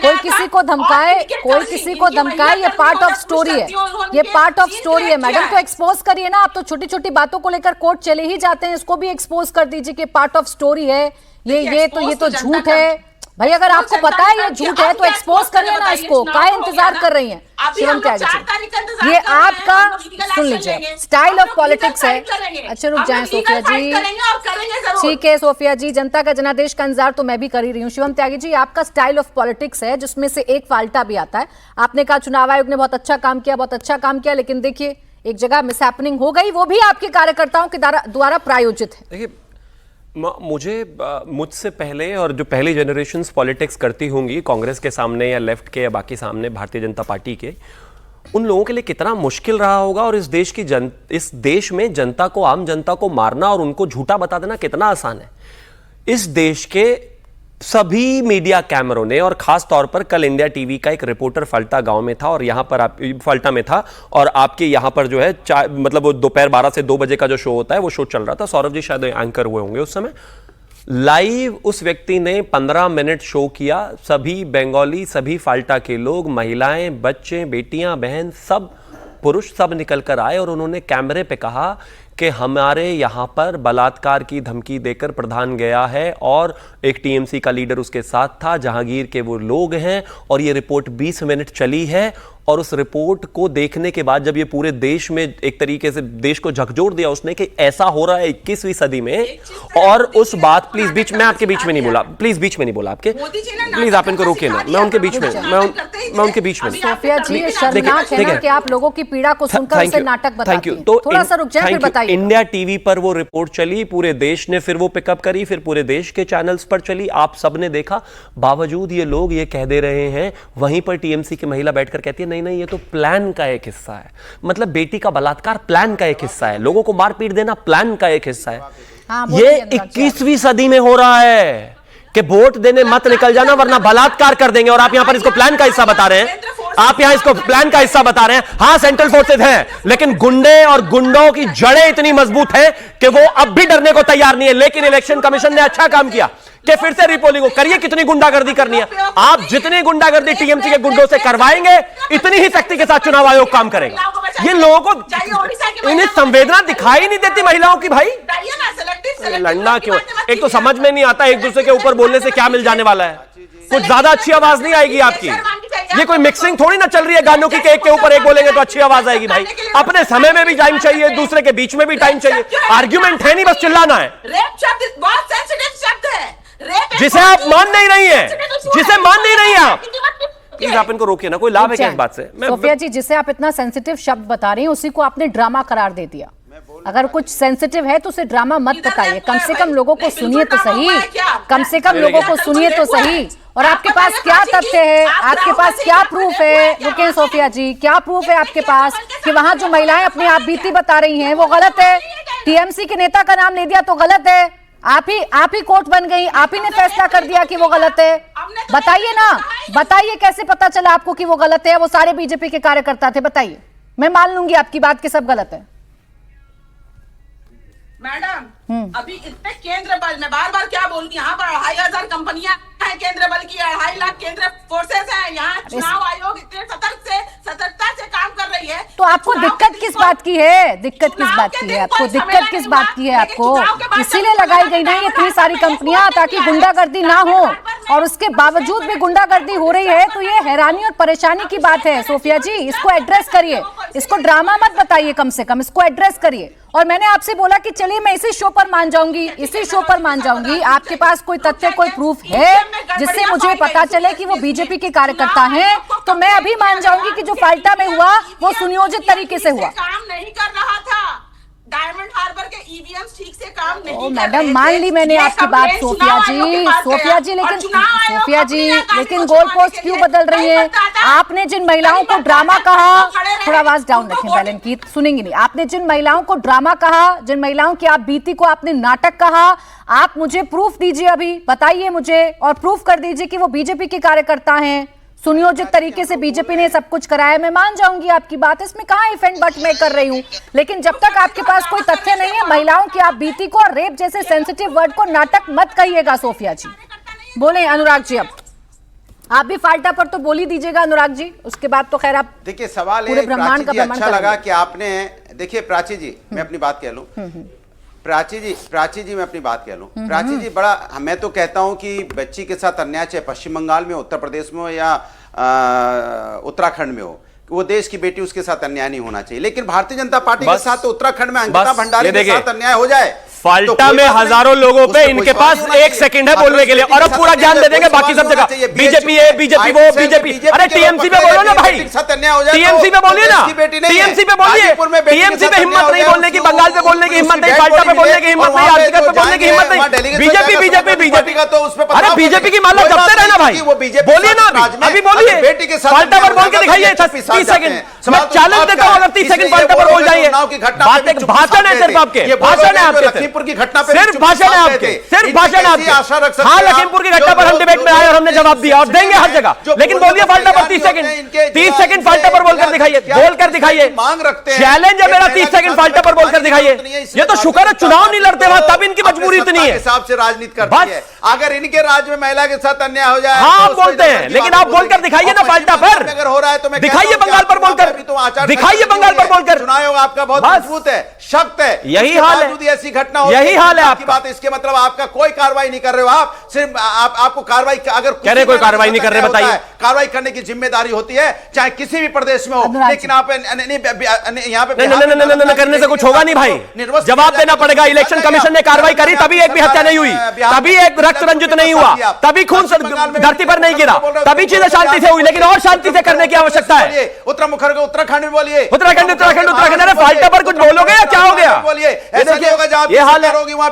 कोई किसी को धमकाए, कोई किसी को धमकाए, ये पार्ट ऑफ स्टोरी है, ये पार्ट ऑफ स्टोरी है। मैडम तो एक्सपोज करिए ना, आप तो छोटी छोटी बातों को लेकर कोर्ट चले ही जाते हैं, इसको भी एक्सपोज कर दीजिए कि पार्ट ऑफ स्टोरी है, ये तो झूठ है भाई। अगर आपको पता है ये झूठ है तो एक्सपोज करिए ना इसको, काहे इंतजार कर रही हैं शिवम त्यागी जी? ये आपका, सुन लीजिए, स्टाइल ऑफ पॉलिटिक्स है। अच्छा रुक जाएं सोफिया जी, ठीक है सोफिया जी, जनता का जनादेश का इंतजार तो मैं भी कर ही रही हूँ। शिवम त्यागी जी, आपका स्टाइल ऑफ पॉलिटिक्स है जिसमें से एक फाल्टा भी आता है। आपने कहा चुनाव आयोग ने बहुत अच्छा काम किया, बहुत अच्छा काम किया, लेकिन देखिए एक जगह मिसहैपनिंग हो गई, वो भी आपके कार्यकर्ताओं के द्वारा प्रायोजित है। मुझसे पहले और जो पहली जनरेशन्स पॉलिटिक्स करती होंगी कांग्रेस के सामने या लेफ्ट के या बाकी सामने भारतीय जनता पार्टी के, उन लोगों के लिए कितना मुश्किल रहा होगा। और इस देश में जनता को, आम जनता को मारना और उनको झूठा बता देना कितना आसान है। इस देश के सभी मीडिया कैमरों ने, और खास तौर पर कल इंडिया टीवी का एक रिपोर्टर फल्टा गांव में था और यहां पर फल्टा में था, और आपके यहां पर जो है मतलब वो दोपहर 12 से 2 बजे का जो शो होता है वो शो चल रहा था। सौरभ जी शायद एंकर हुए होंगे उस समय। लाइव उस व्यक्ति ने 15 मिनट शो किया। सभी बंगाली, सभी फाल्टा के लोग, महिलाएं, बच्चे, बेटियां, बहन, सब पुरुष, सब निकल कर आए और उन्होंने कैमरे पे कहा कि हमारे यहाँ पर बलात्कार की धमकी देकर प्रधान गया है और एक टीएमसी का लीडर उसके साथ था, जहांगीर के वो लोग हैं, और ये रिपोर्ट 20 मिनट चली है। और उस रिपोर्ट को देखने के बाद जब ये पूरे देश में एक तरीके से देश को झकझोर दिया उसने कि ऐसा हो रहा है 21वीं सदी में, और उस बात, प्लीज बीच में आपके बीच में नहीं बोला, प्लीज बीच में नहीं बोला आपके, प्लीज आप इनको रोकिए ना, मैं उनके बीच में, मैं उनके बीच में। सोफिया जी, ये शर्मनाक है ना कि आप लोगों की पीड़ा को सुनकर उसे नाटक बताती हैं। तो थोड़ा सा रुक जाए फिर बताइए। इंडिया टीवी पर वो रिपोर्ट चली, पूरे देश ने फिर वो पिकअप करी, फिर पूरे देश के चैनल्स पर चली, आप सबने देखा। बावजूद ये लोग ये कह दे रहे हैं, वहीं पर टीएमसी की महिला बैठकर कहती है नहीं ये तो प्लान का एक हिस्सा है। मतलब बेटी का बलात्कार प्लान का एक हिस्सा है, लोगों को मारपीट देना प्लान का एक हिस्सा है। ये 21वीं सदी में हो रहा है कि वोट देने मत निकल जाना वरना बलात्कार कर देंगे, और आप यहां पर इसको प्लान का हिस्सा बता रहे हैं। आप यहां इसको प्लान का हिस्सा बता रहे हैं। हाँ, सेंट्रल फोर्सेज हैं, लेकिन गुंडे और गुंडों की जड़ें इतनी मजबूत हैं कि वो अब भी डरने को तैयार नहीं है। लेकिन इलेक्शन कमीशन ने अच्छा काम किया कि फिर से रिपोलिंग को करिए, कितनी गुंडागर्दी करनी है। आप जितनी गुंडागर्दी टीएमसी के गुंडों से करवाएंगे, इतनी ही सख्ती के साथ चुनाव आयोग काम करेगा। ये लोगों को, इन्हें संवेदना दिखाई नहीं देती महिलाओं की। भाई लड़ना क्यों? एक तो समझ में नहीं आता एक दूसरे के ऊपर बोलने से क्या मिल जाने वाला है। कुछ ज्यादा अच्छी आवाज नहीं आएगी आपकी। ये कोई मिक्सिंग थोड़ी ना चल रही है गानों की, एक के ऊपर एक बोलेंगे तो अच्छी आवाज आएगी। भाई अपने समय में भी टाइम चाहिए, दूसरे के बीच में भी टाइम चाहिए। आर्ग्यूमेंट है नहीं, बस चिल्लाना है। रेप शब्द बहुत सेंसिटिव शब्द है, जिसे आप मान नहीं रही हैं, जिसे मान नहीं रही हैं आप। प्लीज आप इनको रोकिए ना, कोई लाभ है क्या इस बात से? सोफिया जी, जिसे आप इतना सेंसिटिव शब्द बता रही हैं उसी को आपने ड्रामा करार दे दिया। अगर कुछ सेंसिटिव है तो उसे ड्रामा मत बताइए, कम से कम लोगों को सुनिए तो सही, कम से कम लोगों को सुनिए तो सही। और आपके पास क्या तथ्य है, आपके पास क्या प्रूफ है? रुकें सोफिया जी, क्या प्रूफ है आपके पास कि वहां जो महिलाएं अपनी आप बीती बता रही हैं वो गलत है? टीएमसी के नेता का नाम ले दिया तो गलत है? आप ही कोर्ट बन गई, आप ही ने फैसला कर दिया कि वो गलत है। बताइए ना, बताइए कैसे पता चला आपको कि वो गलत है? वो सारे बीजेपी के कार्यकर्ता थे, बताइए। मैं मान लूंगी आपकी बात कि सब गलत है। मैडम अभी इतने केंद्र बल, मैं बार बार क्या बोलती हूँ, यहाँ पर 2500 कंपनियां हैं केंद्र बल की, 2.5 लाख केंद्र फोर्सेस हैं। यहाँ चुनाव आयोग इतने सतर्कता से काम कर रही है। तो आपको दिक्कत किस बात की है? दिक्कत किस बात की है आपको? दिक्कत किस बात की है आपको? इसीलिए लगाई गई ना ये इतनी सारी कंपनियां, ताकि गुंडागर्दी ना हो, और उसके बावजूद भी गुंडागर्दी हो रही है। तो ये हैरानी और परेशानी की बात है सोफिया जी, इसको एड्रेस करिए, इसको ड्रामा मत बताइए, कम से कम इसको एड्रेस करिए। और मैंने आपसे बोला कि चलिए मैं इसी शो पर मान जाऊंगी, इसी शो पर मान जाऊंगी। आपके पास कोई तथ्य, कोई प्रूफ है जिससे मुझे पता चले कि वो बीजेपी के कार्यकर्ता हैं, तो मैं अभी मान जाऊंगी कि जो फाल्टा में हुआ वो सुनियोजित तरीके से हुआ। काम नहीं कर रहा था, डायमंड हार्बर के ईवीएम ठीक से काम नहीं कर रहे थे। मैडम मान ली मैंने आपकी बात सोफिया जी, लेकिन गोल पोस्ट क्यों बदल रही है? आपने जिन महिलाओं को ड्रामा कहा, थोड़ा आवाज डाउन रखें बैलेंस की, सुनेंगी नहीं। आपने जिन महिलाओं को ड्रामा कहा, जिन महिलाओं की आप बीती को आपने नाटक कहा, आप मुझे प्रूफ दीजिए, अभी बताइए मुझे, और प्रूफ कर दीजिए कि वो बीजेपी के कार्यकर्ता हैं, सुनियोजित तरीके से बीजेपी ने सब कुछ कराया। मैं मान जाऊंगी आपकी बात, इसमें कहां इफ एंड बट मैं कर रही हूं। लेकिन जब तक आपके पास कोई तथ्य नहीं है, महिलाओं की आप बीती को और रेप जैसे सेंसिटिव वर्ड को नाटक मत कहिएगा सोफिया जी। बोले अनुराग जी अब। आप भी फाल्टा पर तो बोल ही दीजिएगा अनुराग जी, उसके बाद तो खैर आप देखिए सवाल पूरे है ब्रह्मांड का प्राची जी, भ्रमण अच्छा लगा करेंगे। कि आपने, देखिए प्राची जी मैं अपनी बात कह लूं, प्राची जी मैं अपनी बात कह लूं, प्राची जी बड़ा, मैं तो कहता हूं कि बच्ची के साथ अन्याय चाहे पश्चिम बंगाल में, उत्तर प्रदेश में हो या उत्तराखंड में हो, वो देश की बेटी, उसके साथ अन्याय नहीं होना चाहिए। लेकिन भारतीय जनता पार्टी के साथ तो उत्तराखंड में अंकिता भंडारी के साथ अन्याय हो जाए, फाल्टा में हजारों लोगों पे इनके पास एक सेकंड है बोलने के लिए, और अब पूरा ज्ञान दे देंगे बाकी सब जगह। बीजेपी है, बीजेपी वो, बीजेपी, अरे टीएमसी पे बोलो ना भाई, टीएमसी पे बोलिए ना, टीएमसी पे बोलिए, टीएमसी पे हिम्मत नहीं बोलने की, बंगाल पे बोलने की हिम्मत नहीं, फाल्टा पे बोलने की हिम्मत नहीं, आर्टिकल पे बोलने की हिम्मत नहीं। बीजेपी बीजेपी बीजेपी का तो उस पे, अरे बीजेपी की माला जपते रहना भाई, बोलिए ना अभी बोलिए, फाल्टा पर बोल के दिखाइए 30 सेकंड, मैं चैलेंज देता हूं अगर 30 सेकंड फाल्टा पर बोल जाइए। भाषण है सिर्फ आपके, भाषण है आपके, लखीमपुर की घटना पे सिर्फ भाषण है आपके, सिर्फ भाषण है आपके। हाँ, लखीमपुर की घटना पर हम डिबेट में आए और हमने जवाब दिया और देंगे हर जगह, लेकिन बोलिए फाल्टा पर 30 सेकंड फाल्टा पर बोलकर दिखाइए, बोलकर दिखाइए, मांग रखते हैं, चैलेंज है मेरा, 30 सेकंड फाल्टा पर बोलकर दिखाइए। ये तो शुक्र है चुनाव नहीं लड़ते वहां, तब इनकी मजबूरी इतनी है, हिसाब से राजनीति करती है। अगर इनके राज्य में महिला के साथ अन्याय हो जाए, हाँ आप बोलते हैं, लेकिन आप बोलकर दिखाइए ना फाल्टा पर, अगर हो रहा है तो मैं दिखाइए बंगाल पर बोलकर, दिखाइए बंगाल पर बोलकर। चुनाव आयोग आपका बहुत मजबूत है, शक्त है, यही हाल है, ऐसी घटना, यही हाल है आपकी बात। इसके मतलब आपका कोई कार्रवाई नहीं कर रहे हो, आप सिर्फ आपको कार्रवाई, अगर कह रहे कोई कार्रवाई नहीं कर रहे, बताइए। कार्रवाई करने की जिम्मेदारी होती है चाहे किसी भी प्रदेश में हो, लेकिन आप यहाँ पे नहीं करने से कुछ होगा नहीं भाई, जवाब देना पड़ेगा। इलेक्शन कमीशन ने कार्रवाई करी तभी एक भी हत्या नहीं हुई, तभी एक रक्त रंजित नहीं हुआ, तभी खून धरती पर नहीं गिरा, तभी चीजें शांति से हुई, लेकिन और शांति से करने की आवश्यकता है। उत्तराखंड में बोलिए, उत्तराखंड उत्तराखंड उत्तराखंड, अरे फाल्टा पर कुछ बोलोगे या क्या हो गया? बोलिए, ऐसा नहीं होगा जब ये हाल है,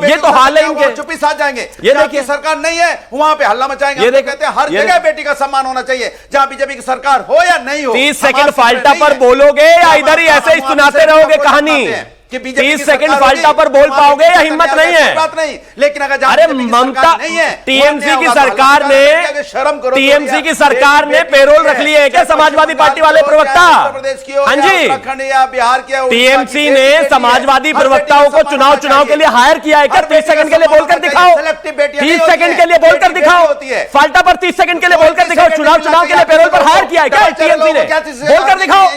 ये तो हाल है इनके, चुप्पी साथ जाएंगे। ये देखिए सरकार नहीं है वहां पे हल्ला मचाएंगे। ये कहते हैं हर जगह बेटी का सम्मान होना चाहिए, जहां बीजेपी की सरकार हो या नहीं हो। 30 सेकंड फाल्टा पर बोलोगे या इधर ही ऐसे ही सुनाते रहोगे कहानी? 30 सेकंड फाल्टा पर बोल पाओगे या हिम्मत नहीं है? बात नहीं, लेकिन अगर अरे ममता, टीएमसी की सरकार ने, शर्म करो, टीएमसी की सरकार ने पेरोल रख ली है क्या समाजवादी पार्टी वाले प्रवक्ता? हाँ जी, बिहार की टीएमसी ने समाजवादी प्रवक्ताओं को चुनाव के लिए हायर किया है क्या? 30 सेकंड के लिए बोलकर दिखाओ, 30 सेकंड के लिए बोलकर दिखाओ, फाल्टा पर 30 सेकंड के लिए बोलकर दिखाओ, चुनाव के लिए पेरोल पर हायर किया है क्या टीएमसी ने? बोलकर दिखाओ,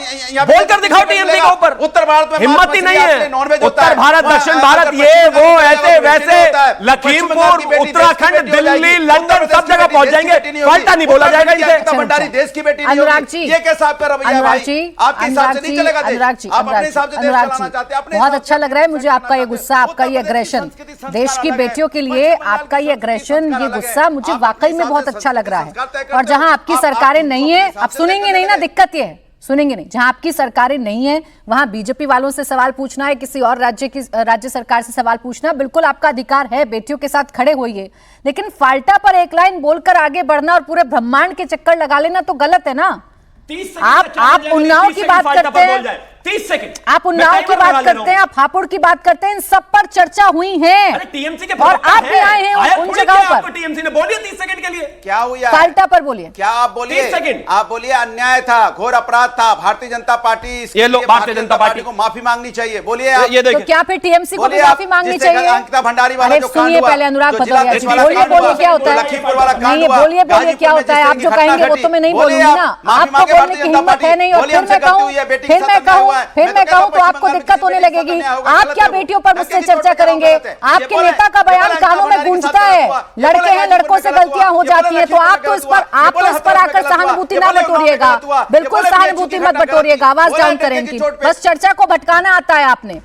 बोलकर दिखाओ टीएमसी के ऊपर। उत्तर भारत में हिम्मत ही नहीं है, उत्तर भारत दक्षिण भारत ये वो ऐसे वैसे, लखीमपुर उत्तराखंड दिल्ली लंदन सब जगह पहुंच जाएंगे, फाल्टा नहीं बोला जाएगा इनसे। भंडारी देश की बेटी नहीं अनुराग होगी। जी, ये कैसा आपका रवैया है भाई? आपके हिसाब से नहीं चलेगा देश। अनुराग जी, आप अपने हिसाब से देश चलाना चाहते हैं, अपने बहुत हिसाब अच्छा से लग रहा है मुझे आपका ये गुस्सा, आपका ये एग्रेशन, देश की बेटियों के लिए आपका ये एग्रेशन, ये गुस्सा मुझे वाकई में बहुत अच्छा लग रहा है। और जहां आपकी सरकारें नहीं है, आप सुनेंगे नहीं ना, दिक्कत ये है, सुनेंगे नहीं। जहां आपकी सरकारें नहीं है वहां बीजेपी वालों से सवाल पूछना है, किसी और राज्य सरकार से सवाल पूछना बिल्कुल आपका अधिकार है, बेटियों के साथ खड़े होइए। लेकिन फाल्टा पर एक लाइन बोलकर आगे बढ़ना और पूरे ब्रह्मांड के चक्कर लगा लेना तो गलत है ना। आप उन्नाव की बात करते हैं, 30 सेकंड, आप उन्नाव की बात करते हैं, आप हापुड़ की बात करते हैं, इन सब पर चर्चा हुई है टीएमसी के और आप भी आए हैं उन जगहों पर। टीएमसी ने बोलिए 30 सेकंड के लिए क्या हुआ, फाल्टा पर बोलिए, क्या आप बोलिए, 30 सेकंड आप बोलिए अन्याय था, घोर अपराध था, भारतीय जनता पार्टी, ये लोग भारतीय जनता पार्टी को माफी मांगनी चाहिए। बोलिए ये तो क्या फिर टीएमसी को भी माफी मांगनी चाहिए? अंकिता भंडारी वाला जो कांड सुनिए हुआ, पहले अनुराग जो भदौरिया जी, जिला बोलिए बोलिए क्या होता है? लखीमपुर वाला कांड नहीं हुआ, बोलिए बोलिए क्या होता है? आप जो कहेंगे वो तो मैं नहीं बोलूंगी ना, आपको बोलने की हिम्मत है नहीं। और फिर मैं कहूं तो आपको दिक्कत होने लगेगी। आप क्या बेटियों पर मुझसे चर्चा करेंगे? आपके नेता का बयान कानों में गूंजता है, लड़के हैं लड़कों से गलतियां हो जाती है, तो आप तो इस पर आकर सहानुभूति ना बटोरिएगा, बिल्कुल सहानुभूति मत बटोरिएगा, आवाज डाउन करें इनकी, बस चर्चा को भटकाना आता है आपने।